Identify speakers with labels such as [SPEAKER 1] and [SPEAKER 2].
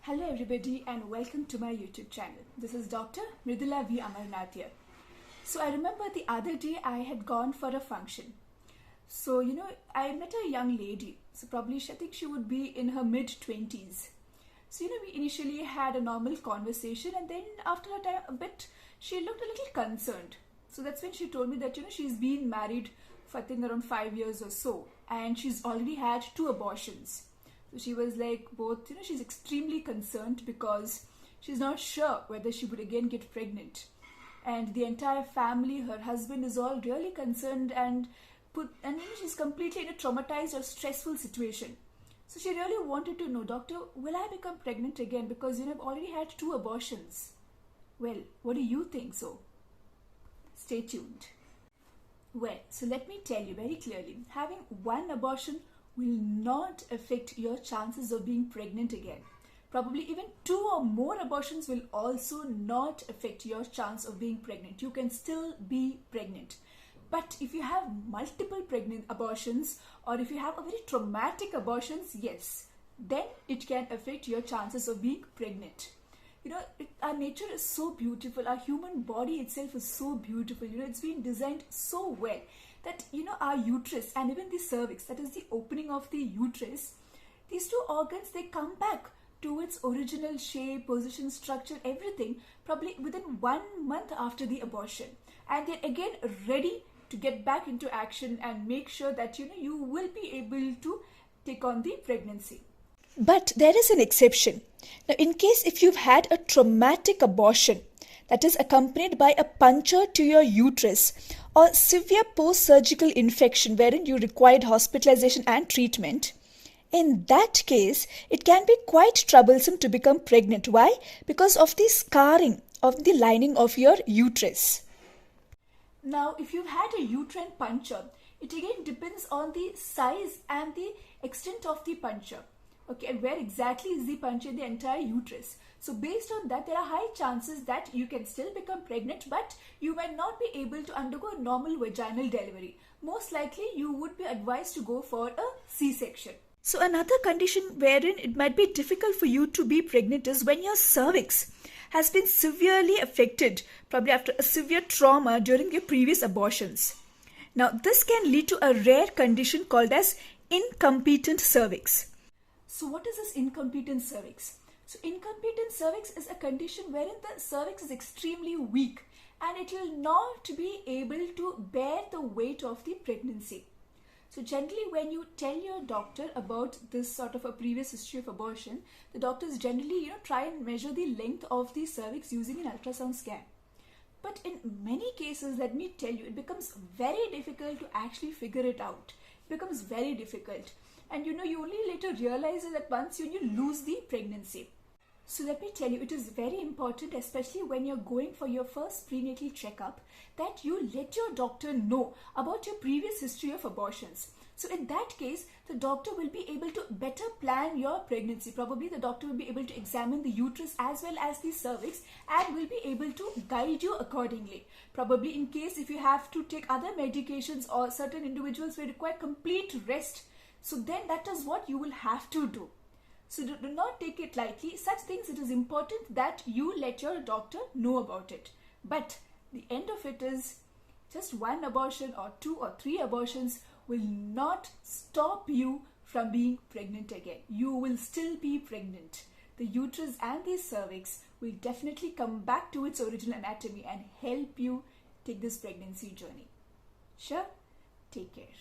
[SPEAKER 1] Hello everybody and welcome to my YouTube channel. This is Dr. Mridula V. Amarnath here. So I remember the other day I had gone for a function. So I met a young lady. So probably I think she would be in her mid-20s. So we initially had a normal conversation, and then after a bit she looked a little concerned. So that's when she told me that she's been married for I think around 5 years or so, and she's already had 2 abortions. So she was like both, she's extremely concerned because she's not sure whether she would again get pregnant. And the entire family, her husband is all really concerned and she's completely in a traumatized or stressful situation. So she really wanted to know, doctor, will I become pregnant again? Because I've already had 2 abortions. Well, what do you think so? Stay tuned. Well, so let me tell you very clearly, having 1 abortion will not affect your chances of being pregnant again. Probably even 2 or more abortions will also not affect your chance of being pregnant. You can still be pregnant. But if you have multiple pregnant abortions, or if you have a very traumatic abortions, yes, then it can affect your chances of being pregnant. Our nature is so beautiful. Our human body itself is so beautiful. It's been designed so well that our uterus and even the cervix, that is the opening of the uterus, these 2 organs, they come back to its original shape, position, structure, everything probably within 1 month after the abortion, and they're again ready to get back into action and make sure that you will be able to take on the pregnancy.
[SPEAKER 2] But there is an exception. Now, in case if you've had a traumatic abortion that is accompanied by a puncture to your uterus or severe post-surgical infection wherein you required hospitalization and treatment, in that case, it can be quite troublesome to become pregnant. Why? Because of the scarring of the lining of your uterus.
[SPEAKER 1] Now, if you've had a uterine puncture, it again depends on the size and the extent of the puncture. Okay, and where exactly is the puncture in the entire uterus? So based on that, there are high chances that you can still become pregnant, but you might not be able to undergo a normal vaginal delivery. Most likely, you would be advised to go for a C-section.
[SPEAKER 2] So another condition wherein it might be difficult for you to be pregnant is when your cervix has been severely affected, probably after a severe trauma during your previous abortions. Now, this can lead to a rare condition called as incompetent cervix.
[SPEAKER 1] So what is this incompetent cervix? So incompetent cervix is a condition wherein the cervix is extremely weak and it will not be able to bear the weight of the pregnancy. So generally when you tell your doctor about this sort of a previous history of abortion, the doctors generally try and measure the length of the cervix using an ultrasound scan. But in many cases, let me tell you, it becomes very difficult to actually figure it out. It becomes very difficult. And you only later realize that once you lose the pregnancy. So let me tell you, it is very important, especially when you're going for your first prenatal checkup, that you let your doctor know about your previous history of abortions. So in that case, the doctor will be able to better plan your pregnancy. Probably the doctor will be able to examine the uterus as well as the cervix and will be able to guide you accordingly. Probably in case if you have to take other medications, or certain individuals will require complete rest, so then that is what you will have to do. So do not take it lightly. Such things, it is important that you let your doctor know about it. But the end of it is just 1 abortion or 2 or 3 abortions will not stop you from being pregnant again. You will still be pregnant. The uterus and the cervix will definitely come back to its original anatomy and help you take this pregnancy journey. Sure? Take care.